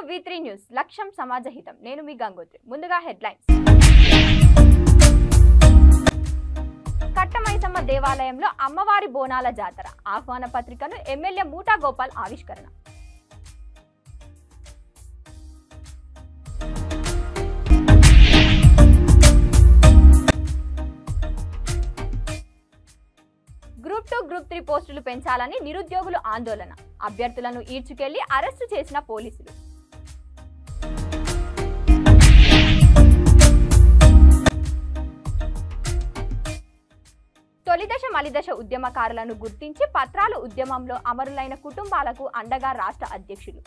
V3 news లక్ష్యం సమాజహితం నేను మీ గంగోత్రి ముందుగా హెడ్లైన్స్ కట్టమైసమ్మ దేవాలయంలో అమ్మవారి బోనాల జాతర ఆహ్వాన పత్రికను ఎమ్మెల్యే మూటా గోపాల్ ఆవిష్కరణ గ్రూప్ 2 గ్రూప్ 3 పోస్టులు పెంచాలని నిరుద్యోగులు ఆందోళన అభ్యర్థులను ఈడ్చుకెళ్లి అరెస్టు చేసిన పోలీసులు తొలిదశ మలిదశ ఉద్యమకారులను గుర్తించి పత్రాలు ఉద్యమంలో అమరులైన కుటుంబాలకు అండగా రాష్ట్ర అధ్యక్షులు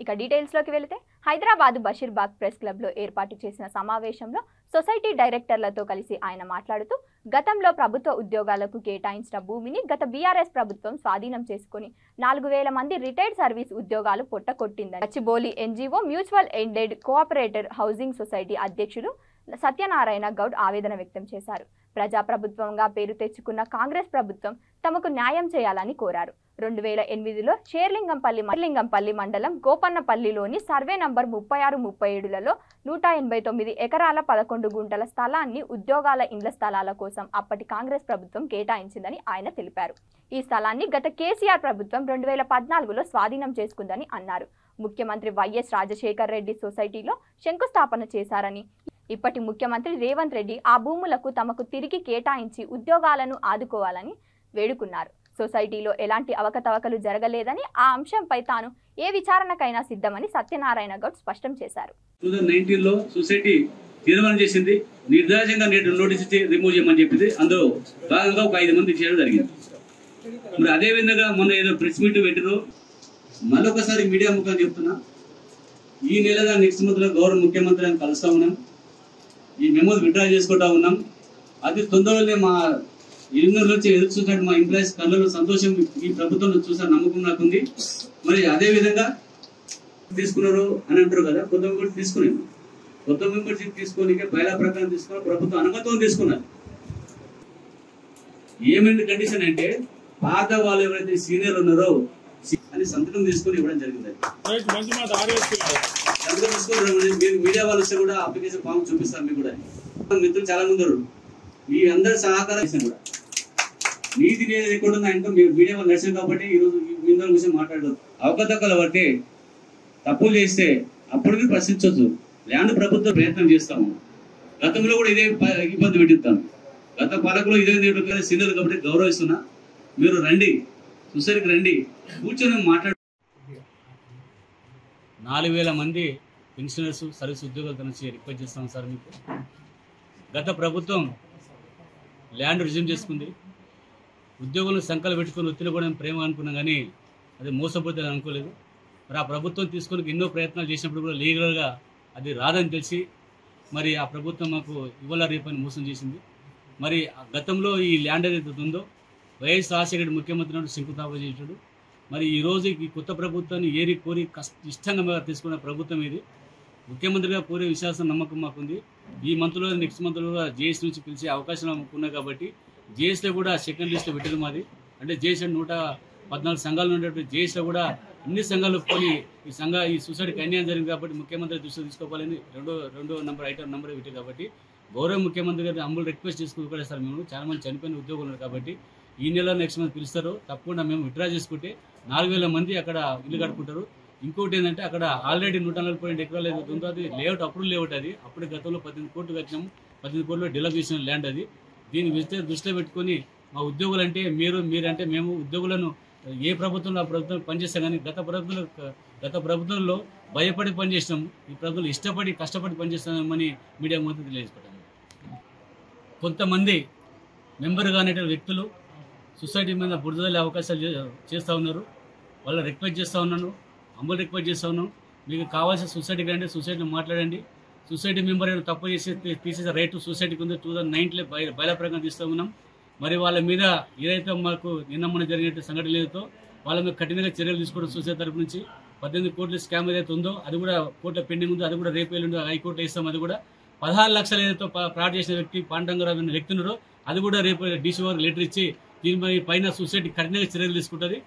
ఇక డీటెయిల్స్ లోకి వెళితే హైదరాబాద్ బషీర్బాగ్ ప్రెస్ క్లబ్ లో ఏర్పాటు చేసిన సమావేశంలో సొసైటీ డైరెక్టర్లతో కలిసి ఆయన మాట్లాడుతూ గతంలో ప్రభుత్వ ఉద్యోగాలకు కేటాయించిన భూమిని గత బీఆర్ఎస్ ప్రభుత్వం స్వాధీనం చేసుకుని 4000 మంది రిటైర్డ్ సర్వీస్ ఉద్యోగాలు పొట్టకొట్టిందని Gachibowli NGO mutual aided cooperative housing society అధ్యక్షుడు సత్యనారాయణ గౌడ్ ఆవేదన వ్యక్తం చేశారు. ప్రజాప్రభుత్వంగా పేరు తెచ్చుకున్న కాంగ్రెస్ ప్రభుత్వం తమకు న్యాయం చేయాలని కోరారు. 2008లో షేర్లింగంపల్లి మండలం గోపన్నపల్లిలోని సర్వే నంబర్ 36-37లలో 189 ఎకరాల 11 గుంటల స్థలాన్ని ఉద్యోగాల ఇండ్ల స్థలాల కోసం అప్పటి కాంగ్రెస్ ప్రభుత్వం కేటాయించిందని ఆయన తెలిపారు. ఈ స్థలాన్ని గత కేసీఆర్ ప్రభుత్వం 2014లో స్వాధీనం చేసుకుందని అన్నారు. ముఖ్యమంత్రి వైఎస్ రాజశేఖర్ రెడ్డి సొసైటీలో శంకుస్థాపన చేశారని ఇప్పటి ముఖ్యమంత్రి రేవంత్ రెడ్డి ఆ భూములకు తమకు తిరిగి కేటాయించి ఉద్యోగాలను ఆదుకోవాలని వేడుకున్నారు. సొసైటీలో ఎలాంటి అవకతవకలు జరగలేదని ఆ అంశంపై తాను ఏ విచారణకైనా సిద్ధమని సత్యనారాయణ గౌడ్ స్పష్టం చేశారు. 2019లో సొసైటీ తీర్మానం చేసింది, నిర్దాక్షిణ్యంగా నోటీస్ ఇచ్చి రిమూవ్ చేయమని చెప్పింది. అందులో భాగంగా ఒక 5 మంది చేయడం జరిగింది. మరి అదే విధంగా మొన్న ఏదో ప్రెస్ మీట్ పెట్టారు. మరొకసారి మీడియా ముఖంగా చెప్తున్నా, ఈ నెలగా నెక్స్ట్ మంత్ లో గౌరవ ముఖ్యమంత్రి అని కలుస్తా ఉన్నాం. ఈ మెమోస్ విత్డ్రా చేసుకుంటా ఉన్నాం. అది తొందరలోనే మా ఎన్నోళ్ళ నుంచి ఎదురు చూసినట్టు మా ఎంప్లాయీస్ కళ్ళలో సంతోషం ఈ ప్రభుత్వంలో చూసా నమ్మకం నాకుంది. మరి అదే విధంగా తీసుకున్నారు అని అంటారు కదా, కొత్త మెంబర్షిప్ తీసుకున్నాను. కొత్త మెంబర్షిప్ తీసుకోనికే బయలా ప్రకారం తీసుకున్నారు, ప్రభుత్వం అనుమతం తీసుకున్నారు. ఏమైంది కండిషన్ అంటే పాత వాళ్ళు ఎవరైతే సీనియర్ ఉన్నారో అని సంతకం తీసుకొని ఇవ్వడం జరిగింది. సంతకం తీసుకొని మీరు మీడియా వాళ్ళు వస్తే కూడా అప్లికేషన్ ఫామ్ చూపిస్తారు. మీకు కూడా మిత్రులు చాలా మంది మీ అందరి సహకారం కూడా నీతి అనేది ఎక్కడ ఉందంటే మీరు మీడియా వాళ్ళు నడిచారు కాబట్టి ఈరోజు మీ విషయం మాట్లాడదు. అవకతవకలు బట్టి తప్పులు చేస్తే అప్పుడు మీరు ప్రశ్నించవచ్చు. ల్యాండ్ ప్రభుత్వం ప్రయత్నం చేస్తాము. గతంలో కూడా ఇదే ఇబ్బంది పెట్టిస్తాను. గత పాలకులు ఇదే సీనియర్ కాబట్టి గౌరవిస్తున్నా. మీరు రండి, సొసైటీకి రండి, కూర్చొని మాట్లాడు. 4000 మంది పెన్షనర్స్ సర్వీస్ ఉద్యోగాలు నుంచి రిక్వెస్ట్ చేస్తాం సార్. మీకు గత ప్రభుత్వం ల్యాండ్ రిజ్యూమ్ చేసుకుంది. ఉద్యోగులను సంకలు పెట్టుకుని ఒత్తిడి కూడా ప్రేమ అనుకున్నాం, కానీ అది మోసపోతుందని అనుకోలేదు. మరి ఆ ప్రభుత్వం తీసుకుని ఎన్నో ప్రయత్నాలు చేసినప్పుడు కూడా లీగల్గా అది రాదని తెలిసి మరి ఆ ప్రభుత్వం మాకు ఇవ్వాల రేపని మోసం చేసింది. మరి గతంలో ఈ ల్యాండ్ ఏదైతే ఉందో వైఎస్ రాజశేఖర్ ముఖ్యమంత్రి శంకుస్థాపన చేసాడు. మరి ఈరోజు ఈ కొత్త ప్రభుత్వాన్ని ఏరి కోరి ఇష్టంగా తీసుకున్న ప్రభుత్వం ఇది. ముఖ్యమంత్రిగా కోరే విశ్వాసం నమ్మకం మాకుంది. ఈ మంత్లో నెక్స్ట్ మంత్లో కూడా జేఎస్ నుంచి పిలిచే అవకాశం ఉన్నాయి కాబట్టి జేఎస్లో కూడా సెకండ్ లిస్ట్లో పెట్టడం మాది. అంటే జేఎస్ 114 సంఘాలు ఉండేటువంటి జేఎస్లో కూడా అన్ని సంఘాలు పోయి ఈ సొసైటీకి అన్యాయం జరిగింది కాబట్టి ముఖ్యమంత్రి దృష్టిలో తీసుకోవాలని రెండో ఐటమ్ నెంబర్ పెట్టారు. కాబట్టి గౌరవ ముఖ్యమంత్రి గారిని అంబుల్ రిక్వెస్ట్ చేసుకుని సార్, మేము చాలా మంది చనిపోయిన ఉద్యోగులు ఉన్నారు కాబట్టి ఈ నెల నెక్స్ట్ మంత్ పిలుస్తారు. తప్పకుండా మేము విత్డ్రా చేసుకుంటే 4000 మంది అక్కడ ఇల్లు కట్టుకుంటారు. ఇంకోటి ఏంటంటే అక్కడ ఆల్రెడీ 140 ఎకరాలు ఏదైతే ఉందో అది లేఅవుట్ అప్పుడు లేఅవుట్ అది అప్పుడు గతంలో 18 కోట్లు కట్టినాము. 18 కోట్లు డెవలప్ చేసిన ల్యాండ్ అది. దీన్ని దృష్టిలో పెట్టుకొని మా ఉద్యోగులు అంటే మీరంటే మేము ఉద్యోగులను ఏ ప్రభుత్వంలో ఆ ప్రభుత్వం పనిచేస్తాం, కానీ గత ప్రభుత్వంలో భయపడి పనిచేసినాము. ఈ ప్రభుత్వంలో ఇష్టపడి కష్టపడి పనిచేస్తామని మీడియా ముందు తెలియజేసుకుంటాము. కొంతమంది మెంబర్ కానిటువంటి వ్యక్తులు సొసైటీ మీద బురదలే అవకాశాలు చేస్తూ ఉన్నారు. వాళ్ళ రిక్వెస్ట్ చేస్తూ ఉన్నాను, అంబుల్ రిక్వెస్ట్ చేస్తూ ఉన్నాను. మీకు కావాల్సిన సొసైటీకి రండి, సొసైటీలో మాట్లాడండి. సొసైటీ మెంబర్ ఏమైనా తప్పు చేసి తీసేసే రైట్ సొసైటీకి ఉంది. 2009లో బయలా ప్రకారం తీస్తూ ఉన్నాం. మరి వాళ్ళ మీద ఏదైతే మాకు నిన్న జరిగిన సంఘటన ఏదైతే వాళ్ళ మీద కఠినంగా చర్యలు తీసుకోవడం సొసైటీ తరఫు నుంచి 18 కోట్ల స్కామ్ ఏదైతే ఉందో అది కూడా కోర్టులో పెండింగ్ ఉందో అది కూడా రేపు ఎల్లుండి హైకోర్టులో ఇస్తాం. అది కూడా 16 లక్షలు ఏదైతే ఫ్రాడ్ చేసిన వ్యక్తి పాండంగరావు అనే వ్యక్తి ఉన్నారో అది కూడా రేపు డీసీ వారికి లెటర్ ఇచ్చి దీనిపై పైన సొసైటీ కఠినంగా చర్యలు తీసుకుంటుంది.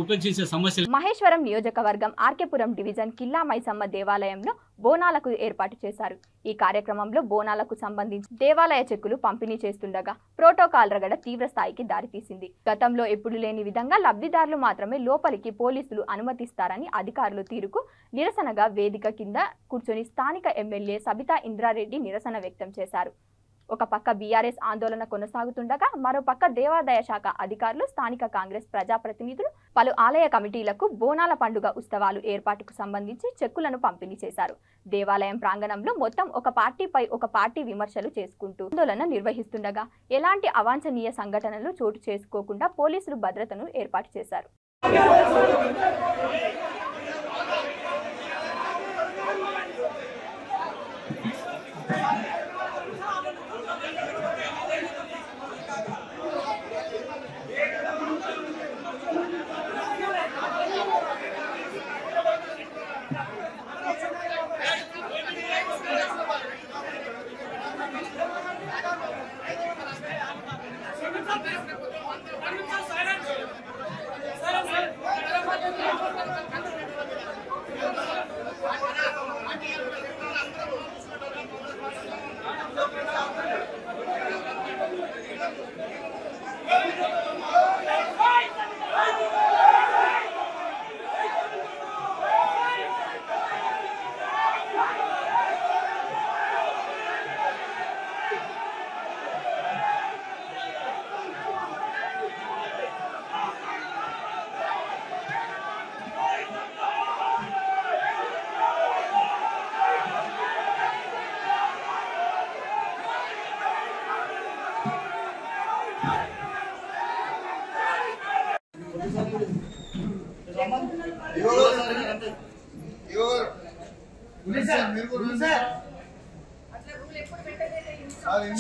ఉపేక్షించే సమస్యలు. మహేశ్వరం నియోజకవర్గం ఆర్కేపురం డివిజన్ కిల్లా మైసమ్మ దేవాలయంలో బోనాలకు ఏర్పాటు చేశారు. ఈ కార్యక్రమంలో బోనాలకు సంబంధించి దేవాలయ చెక్కులు పంపిణీ చేస్తుండగా ప్రోటోకాల్ రగడ తీవ్ర స్థాయికి దారితీసింది. గతంలో ఎప్పుడు లేని విధంగా లబ్ధిదారులు మాత్రమే లోపలికి పోలీసులు అనుమతిస్తారని అధికారులు తీరుకు నిరసనగా వేదిక కింద కూర్చొని స్థానిక ఎమ్మెల్యే సబితా ఇంద్రారెడ్డి నిరసన వ్యక్తం చేశారు. ఒక పక్క బీఆర్ఎస్ ఆందోళన కొనసాగుతుండగా మరోపక్క దేవాదాయ శాఖ అధికారులు స్థానిక కాంగ్రెస్ ప్రజాప్రతినిధులు పలు ఆలయ కమిటీలకు బోనాల పండుగ ఉత్సవాలు ఏర్పాటుకు సంబంధించి చెక్కులను పంపిణీ చేశారు. దేవాలయం ప్రాంగణంలో మొత్తం ఒక పార్టీపై ఒక పార్టీ విమర్శలు చేసుకుంటూ ఆందోళన నిర్వహిస్తుండగా ఎలాంటి అవాంఛనీయ సంఘటనలు చోటు చేసుకోకుండా పోలీసులు భద్రతను ఏర్పాటు చేశారు.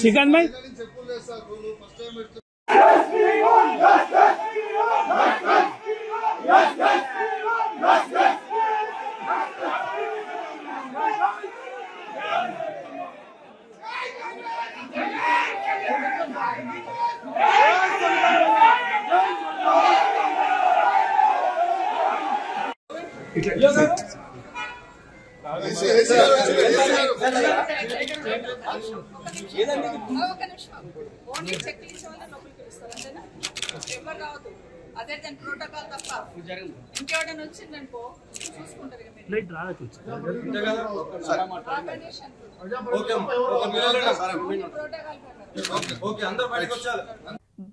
చికెన్ మై అదే దాని ప్రోటోకాల్ తప్ప ఇంకెవడన్నా వచ్చిందనుకో చూసుకుంటారు.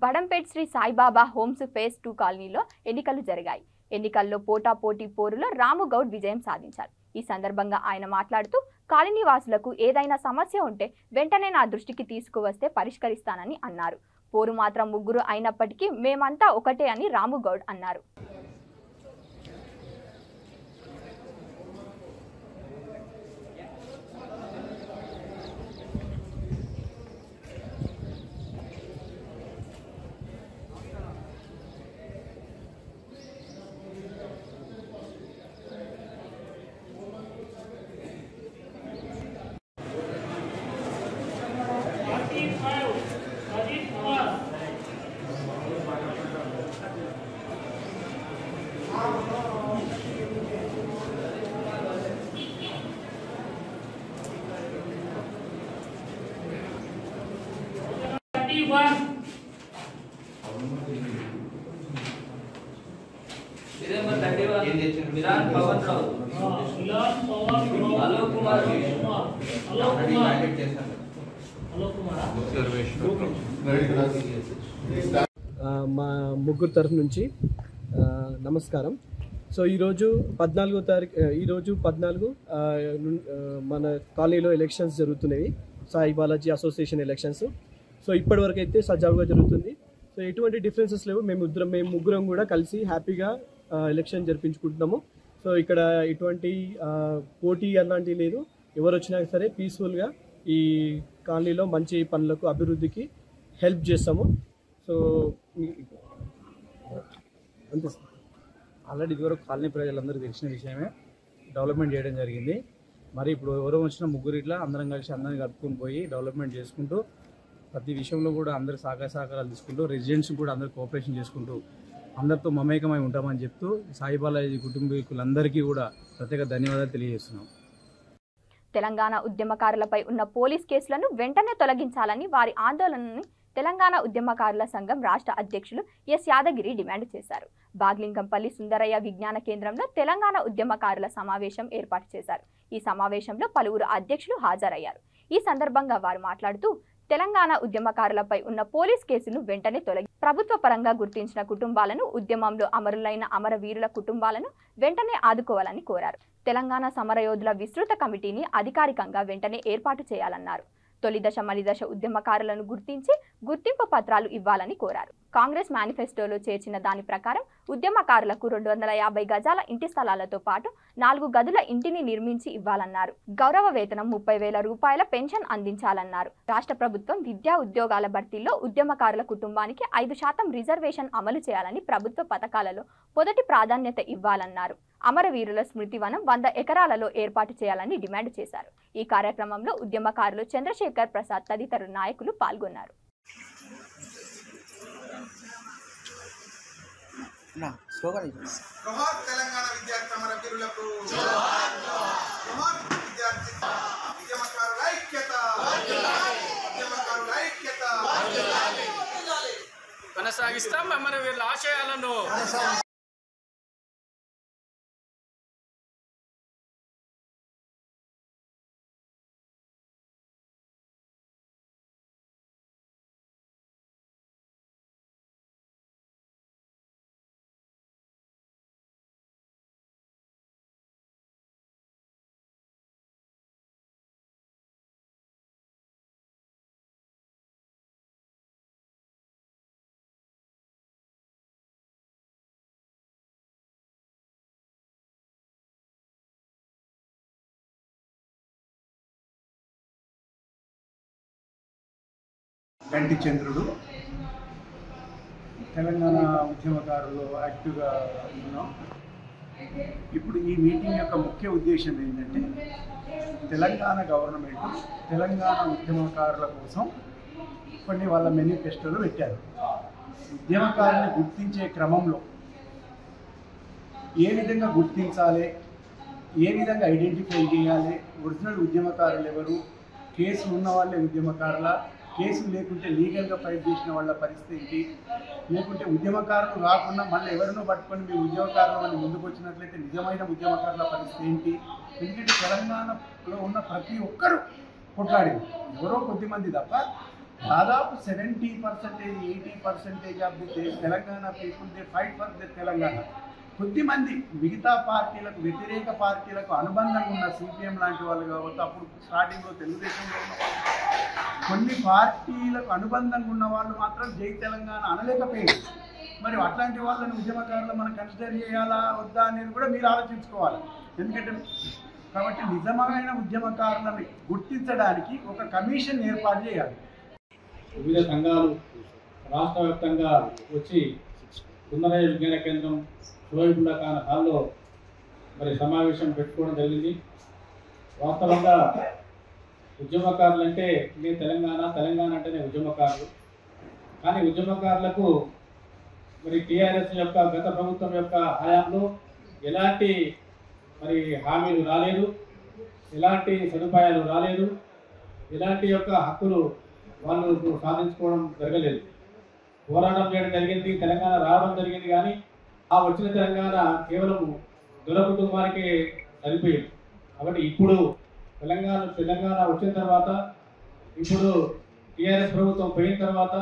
బడంపేట్ శ్రీ సాయిబాబా హోమ్స్ ఫేజ్ 2 కాలనీలో ఎన్నికలు జరిగాయి. ఎన్నికల్లో పోటాపోటీ పోరులో రాముగౌడ్ విజయం సాధించారు. ఈ సందర్భంగా ఆయన మాట్లాడుతూ కాలనీ వాసులకు ఏదైనా సమస్య ఉంటే వెంటనే నా దృష్టికి తీసుకువస్తే పరిష్కరిస్తానని అన్నారు. పోరు మాత్రం ముగ్గురు అయినప్పటికీ మేమంతా ఒకటే అని రాముగౌడ్ అన్నారు. మా ముగ్గురు తరఫు నుంచి నమస్కారం. సో ఈరోజు 14 మన కాలనీలో ఎలక్షన్స్ జరుగుతున్నాయి, Sai Balaji association elections. So ఇప్పటివరకు అయితే సజావుగా జరుగుతుంది. సో ఎటువంటి డిఫరెన్సెస్ లేవు. మేము ముగ్గురం కూడా కలిసి హ్యాపీగా ఎలక్షన్ జరిపించుకుంటున్నాము. సో ఇక్కడ ఎటువంటి పోటీ అలాంటివి లేదు. ఎవరు వచ్చినా సరే పీస్ఫుల్గా ఈ కాలనీలో మంచి పనులకు అభివృద్ధికి హెల్ప్ చేస్తాము. సో అంతే. ఆల్రెడీ ఇదివరకు కాలనీ ప్రజలందరూ తెలిసిన విషయమే, డెవలప్మెంట్ చేయడం జరిగింది. మరి ఇప్పుడు ఎవరో వచ్చిన ముగ్గురు ఇట్లా అందరం కలిసి అందరిని కలుపుకొని పోయి డెవలప్మెంట్ చేసుకుంటూ ప్రతి విషయంలో కూడా అందరు సహకారాలు తీసుకుంటూ రెసిడెంట్స్ కూడా అందరు కోఆపరేషన్ చేసుకుంటూ అందరితో మమేకమై ఉంటామని చెప్తూ సాయి బాలాజీ కుటుంబీకులందరికీ కూడా ప్రత్యేక ధన్యవాదాలు తెలియజేస్తున్నాం. తెలంగాణ ఉద్యమకారులపై ఉన్న పోలీస్ కేసులను వెంటనే తొలగించాలని వారి ఆందోళనని తెలంగాణ ఉద్యమకారుల సంఘం రాష్ట్ర అధ్యక్షులు ఎస్ యాదగిరి డిమాండ్ చేశారు. బాగ్లింగంపల్లి సుందరయ్య విజ్ఞాన కేంద్రంలో తెలంగాణ ఉద్యమకారుల సమావేశం ఏర్పాటు చేశారు. ఈ సమావేశంలో పలువురు అధ్యక్షులు హాజరయ్యారు. ఈ సందర్భంగా వారు మాట్లాడుతూ తెలంగాణ ఉద్యమకారులపై ఉన్న పోలీస్ కేసును వెంటనే తొలగి ప్రభుత్వ పరంగా గుర్తించిన కుటుంబాలను, ఉద్యమంలో అమరులైన అమరవీరుల కుటుంబాలను వెంటనే ఆదుకోవాలని కోరారు. తెలంగాణ సమరయోధుల విస్తృత కమిటీని అధికారికంగా వెంటనే ఏర్పాటు చేయాలన్నారు. తొలిదశ మలిదశ ఉద్యమకారులను గుర్తించి గుర్తింపు పత్రాలు ఇవ్వాలని కోరారు. కాంగ్రెస్ మేనిఫెస్టోలో చేర్చిన దాని ప్రకారం ఉద్యమకారులకు 250 గజాల ఇంటి స్థలాలతో పాటు 4 గదుల ఇంటిని నిర్మించి ఇవ్వాలన్నారు. గౌరవ వేతనం 30,000 రూపాయల పెన్షన్ అందించాలన్నారు. రాష్ట్ర ప్రభుత్వం విద్యా ఉద్యోగాల భర్తీలో ఉద్యమకారుల కుటుంబానికి 5% రిజర్వేషన్ అమలు చేయాలని ప్రభుత్వ పథకాలలో మొదటి ప్రాధాన్యత ఇవ్వాలన్నారు. అమరవీరుల స్మృతివనం 100 ఎకరాలలో ఏర్పాటు చేయాలని డిమాండ్ చేశారు. ఈ కార్యక్రమంలో ఉద్యమకారులు చంద్రశేఖర్ ప్రసాద్ తదితర నాయకులు పాల్గొన్నారు. తెలంగాణ విద్యార్థి అమరవీరులకు జోహార్ జోహార్. విద్యార్థి ఉద్యమకారుల ఐక్యత, ఉద్యమకారుల ఐక్యత కొనసాగిస్తాం. అమరవీరుల ఆశయాలను గంటి చంద్రుడు. తెలంగాణ ఉద్యమకారులు యాక్టివ్గా ఉన్నాం. ఇప్పుడు ఈ మీటింగ్ యొక్క ముఖ్య ఉద్దేశం ఏంటంటే తెలంగాణ గవర్నమెంట్ తెలంగాణ ఉద్యమకారుల కోసం కొన్ని వాళ్ళ మేనిఫెస్టోలు పెట్టారు. ఉద్యమకారుని గుర్తించే క్రమంలో ఏ విధంగా గుర్తించాలి, ఏ విధంగా ఐడెంటిఫై చేయాలి, ఒరిజినల్ ఉద్యమకారులు ఎవరు, కేసులు ఉన్న వాళ్ళే ఉద్యమకారుల, కేసులు లేకుంటే లీగల్గా ఫైట్ చేసిన వాళ్ళ పరిస్థితి ఏంటి, లేకుంటే ఉద్యమకారులు కాకుండా మళ్ళీ ఎవరినో పట్టుకొని మీ ఉద్యమకారులు అని ముందుకు వచ్చినట్లయితే నిజమైన ఉద్యమకారుల పరిస్థితి ఏంటి. ఎందుకంటే తెలంగాణలో ఉన్న ప్రతి ఒక్కరూ కొట్లాడింది, ఎవరో కొద్దిమంది తప్ప దాదాపు 70%, 80% of the Telangana people they fight for the Telangana. కొద్దిమంది మిగతా పార్టీలకు, వ్యతిరేక పార్టీలకు అనుబంధంగా ఉన్న సిపిఎం లాంటి వాళ్ళు కావచ్చు, అప్పుడు స్టార్టింగ్లో తెలుగుదేశంలో ఉన్న వాళ్ళు, కొన్ని పార్టీలకు అనుబంధంగా ఉన్న వాళ్ళు మాత్రం జై తెలంగాణ అనలేకపోయింది. మరి అట్లాంటి వాళ్ళని ఉద్యమకారులు మనం కన్సిడర్ చేయాలా వద్దా అనేది కూడా మీరు ఆలోచించుకోవాలి. ఎందుకంటే కాబట్టి నిజమైన ఉద్యమకారులను గుర్తించడానికి ఒక కమిషన్ ఏర్పాటు చేయాలి. వివిధ సంఘాలు రాష్ట్ర వ్యాప్తంగా వచ్చి సుందరయ్య విజ్ఞాన కేంద్రం షోయిబుల్లా ఖాన్ హాల్లో మరి సమావేశం పెట్టుకోవడం జరిగింది. వాస్తవంగా ఉద్యమకారులు అంటే ఇది తెలంగాణ అంటేనే ఉద్యమకారులు. కానీ ఉద్యమకారులకు మరి టీఆర్ఎస్ యొక్క గత ప్రభుత్వం యొక్క హయాంలో ఎలాంటి మరి హామీలు రాలేదు, ఎలాంటి సదుపాయాలు రాలేదు, ఎలాంటి యొక్క హక్కులు వాళ్ళు సాధించుకోవడం జరగలేదు. పోరాటం చేయడం జరిగింది, తెలంగాణ రావడం జరిగింది, కానీ ఆ వచ్చిన తెలంగాణ కేవలం దొర కుటుంబానికి సరిపోయింది. కాబట్టి ఇప్పుడు తెలంగాణ వచ్చిన తర్వాత, ఇప్పుడు టీఆర్ఎస్ ప్రభుత్వం పోయిన తర్వాత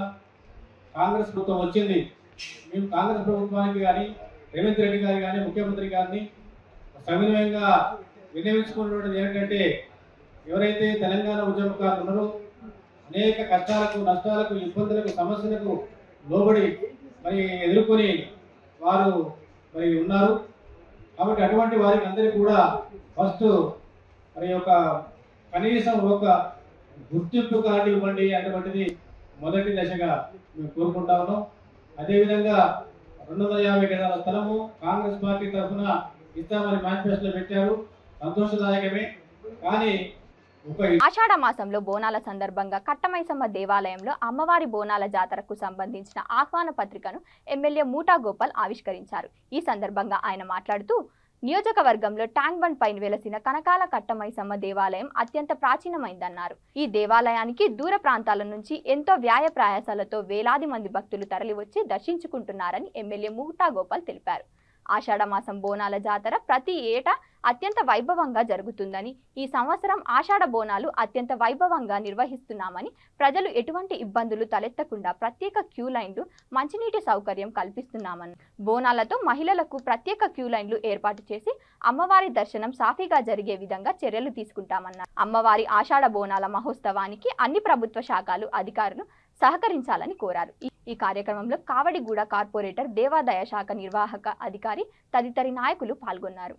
కాంగ్రెస్ ప్రభుత్వం వచ్చింది. మేము కాంగ్రెస్ ప్రభుత్వానికి కానీ రేవంత్ రెడ్డి గారు కానీ ముఖ్యమంత్రి గారిని సవినయంగా విన్నవించుకున్నటువంటిది ఏంటంటే, ఎవరైతే తెలంగాణ ఉద్యమకారులు ఉన్నారో అనేక కష్టాలకు, నష్టాలకు, ఇబ్బందులకు, సమస్యలకు లోబడి మరి ఎదుర్కొని వారు మరి ఉన్నారు. కాబట్టి అటువంటి వారికి అందరికీ కూడా ఫస్ట్ మరి ఒక కనీసం ఒక గుర్తింపు కార్డు ఇవ్వండి అటువంటిది మొదటి దశగా మేము కోరుకుంటా ఉన్నాం. అదేవిధంగా 250 గజాల స్థలము కాంగ్రెస్ పార్టీ తరఫున ఇస్తామని మేనిఫెస్టోలో పెట్టారు, సంతోషదాయకమే. కానీ ఆషాఢ మాసంలో బోనాల సందర్భంగా కట్టమైసమ్మ దేవాలయంలో అమ్మవారి బోనాల జాతరకు సంబంధించిన ఆహ్వాన పత్రికను ఎమ్మెల్యే మూటా గోపాల్ ఆవిష్కరించారు. ఈ సందర్భంగా ఆయన మాట్లాడుతూ నియోజకవర్గంలో ట్యాంక్ బండ్ పైన వెలసిన కనకాల కట్టమైసమ్మ దేవాలయం అత్యంత ప్రాచీనమైందన్నారు. ఈ దేవాలయానికి దూర ప్రాంతాల నుంచి ఎంతో వ్యయ ప్రయాసాలతో వేలాది మంది భక్తులు తరలివచ్చి దర్శించుకుంటున్నారని ఎమ్మెల్యే మూటా గోపాల్ తెలిపారు. ఆషాఢ మాసం బోనాల జాతర ప్రతి ఏటా అత్యంత వైభవంగా జరుగుతుందని, ఈ సంవత్సరం ఆషాఢ బోనాలు అత్యంత వైభవంగా నిర్వహిస్తున్నామని, ప్రజలు ఎటువంటి ఇబ్బందులు తలెత్తకుండా ప్రత్యేక క్యూ లైన్లు, మంచినీటి సౌకర్యం కల్పిస్తున్నామని, బోనాలతో మహిళలకు ప్రత్యేక క్యూ లైన్లు ఏర్పాటు చేసి అమ్మవారి దర్శనం సాఫీగా జరిగే విధంగా చర్యలు తీసుకుంటామన్నారు. అమ్మవారి ఆషాఢ బోనాల మహోత్సవానికి అన్ని ప్రభుత్వ శాఖలు, అధికారులు సహకరించాలని కోరారు. ఈ కార్యక్రమంలో కావడిగూడ కార్పొరేటర్, దేవాదాయ శాఖ నిర్వాహక అధికారి తదితర నాయకులు పాల్గొన్నారు.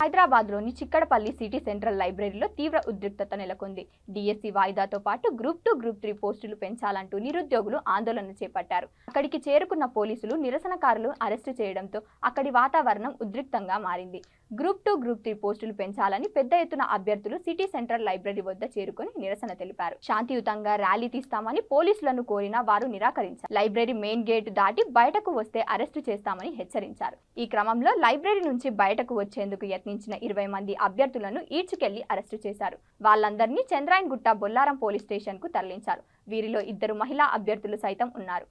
హైదరాబాద్లోని చిక్కడపల్లి సిటీ సెంట్రల్ లైబ్రరీలో తీవ్ర ఉద్రిక్తత నెలకొంది. డిఎస్సి వాయిదాతో పాటు గ్రూప్ 2, గ్రూప్ 3 పోస్టులు పెంచాలంటూ నిరుద్యోగులు ఆందోళన చేపట్టారు. అక్కడికి చేరుకున్న పోలీసులు నిరసనకారులు అరెస్టు చేయడంతో అక్కడి వాతావరణం ఉద్రిక్తంగా మారింది. గ్రూప్ 2, గ్రూప్ 3 పోస్టులు పెంచాలని పెద్ద ఎత్తున అభ్యర్థులు సిటీ సెంట్రల్ లైబ్రరీ వద్ద చేరుకుని నిరసన తెలిపారు. శాంతియుతంగా ర్యాలీ తీస్తామని పోలీసులను కోరినా వారు నిరాకరించారు. లైబ్రరీ మెయిన్ గేట్ దాటి బయటకు వస్తే అరెస్టు చేస్తామని హెచ్చరించారు. ఈ క్రమంలో లైబ్రరీ నుంచి బయటకు వచ్చేందుకు యత్నించిన 20 మంది అభ్యర్థులను ఈడ్చుకెళ్లి అరెస్టు చేశారు. వాళ్ళందరినీ చంద్రాయన్గుట్ట బొల్లారం పోలీస్ స్టేషన్ కు తరలించారు. వీరిలో 2 మహిళా అభ్యర్థులు సైతం ఉన్నారు.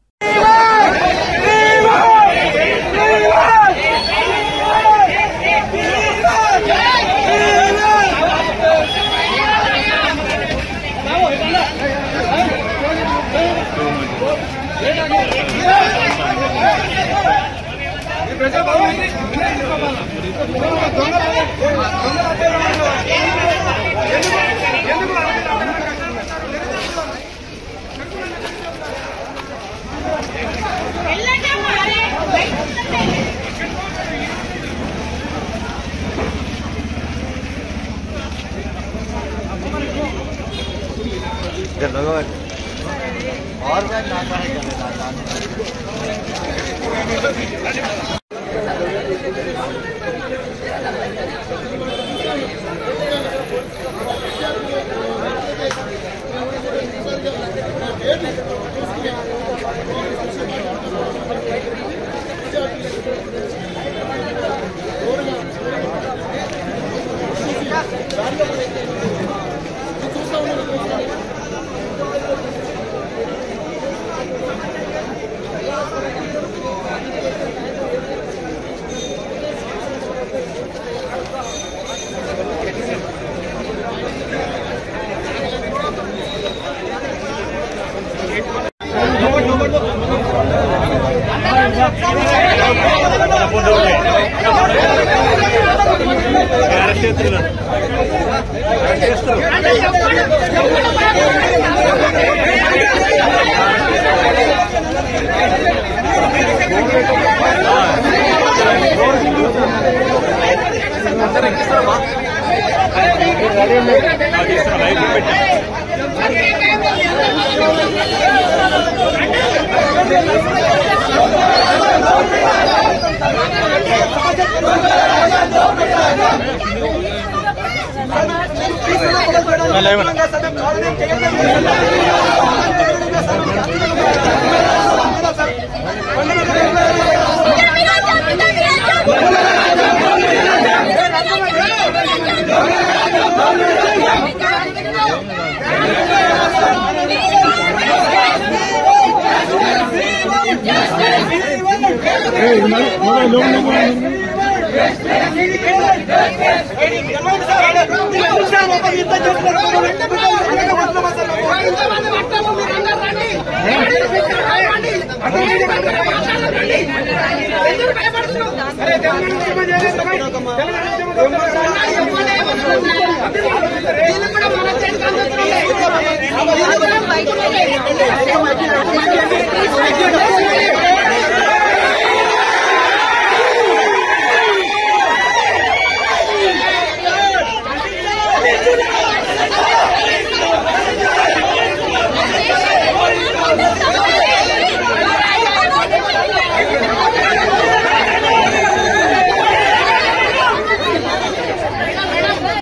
వెళ్ళండి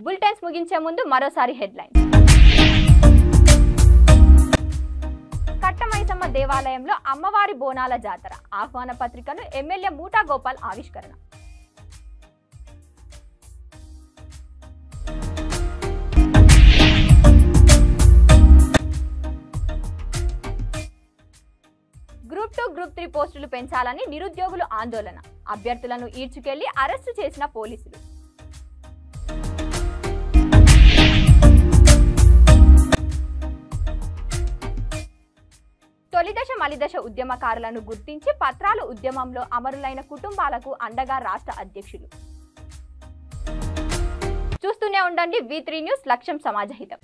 బులెటిన్స్ ముగించే ముందు మరోసారి హెడ్లైన్స్. కట్టమైసమ్మ దేవాలయంలో అమ్మవారి బోనాల జాతర ఆహ్వాన పత్రికను ఎమ్మెల్యే మూటా గోపాల్ ఆవిష్కరణ. గ్రూప్ 2, గ్రూప్ 3 పోస్టులు పెంచాలని నిరుద్యోగులు ఆందోళన. అభ్యర్థులను ఈడ్చుకెళ్లి అరెస్టు చేసిన పోలీసులు. తొలిదశ మలిదశ ఉద్యమకారులను గుర్తించి పత్రాలు ఉద్యమంలో అమరులైన కుటుంబాలకు అండగా రాష్ట్ర అధ్యక్షులు. చూస్తూనే ఉండండి V3 న్యూస్, లక్ష్యం సమాజహితం.